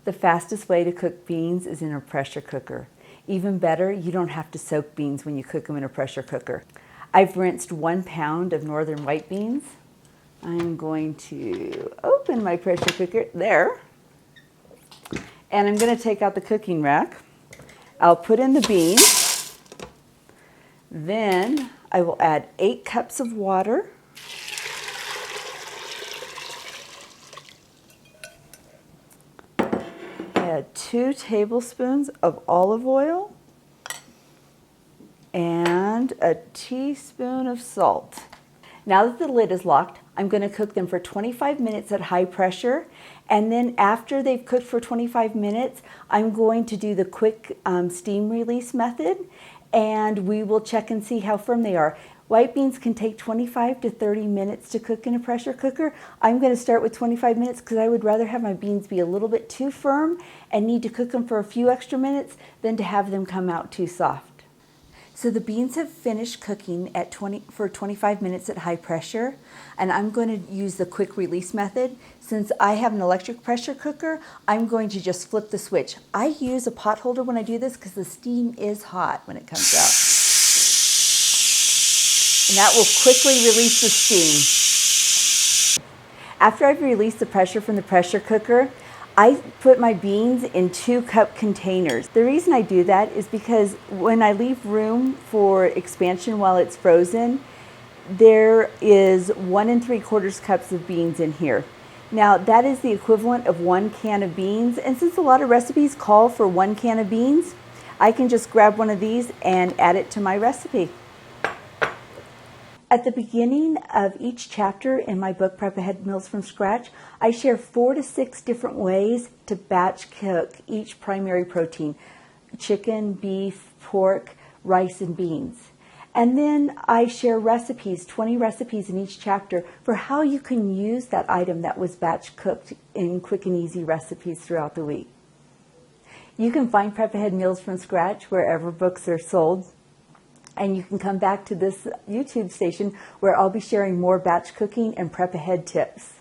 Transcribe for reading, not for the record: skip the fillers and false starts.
The fastest way to cook beans is in a pressure cooker. Even better, you don't have to soak beans when you cook them in a pressure cooker. I've rinsed 1 pound of northern white beans. I'm going to open my pressure cooker, there. And I'm going to take out the cooking rack. I'll put in the beans. Then I will add 8 cups of water. Add 2 tablespoons of olive oil and a teaspoon of salt. Now that the lid is locked, I'm going to cook them for 25 minutes at high pressure, and then after they've cooked for 25 minutes, I'm going to do the quick steam release method, and we will check and see how firm they are. White beans can take 25 to 30 minutes to cook in a pressure cooker. I'm going to start with 25 minutes because I would rather have my beans be a little bit too firm and need to cook them for a few extra minutes than to have them come out too soft. So the beans have finished cooking for 25 minutes at high pressure, and I'm going to use the quick release method. Since I have an electric pressure cooker, I'm going to just flip the switch. I use a pot holder when I do this because the steam is hot when it comes out. And that will quickly release the steam. After I've released the pressure from the pressure cooker, I put my beans in 2-cup containers. The reason I do that is because when I leave room for expansion while it's frozen, there is 1 3/4 cups of beans in here. Now that is the equivalent of 1 can of beans, and since a lot of recipes call for 1 can of beans, I can just grab one of these and add it to my recipe. At the beginning of each chapter in my book, Prep Ahead Meals from Scratch, I share 4 to 6 different ways to batch cook each primary protein: chicken, beef, pork, rice, and beans. And then I share recipes, 20 recipes in each chapter for how you can use that item that was batch cooked in quick and easy recipes throughout the week. You can find Prep Ahead Meals from Scratch wherever books are sold. And you can come back to this YouTube station where I'll be sharing more batch cooking and prep ahead tips.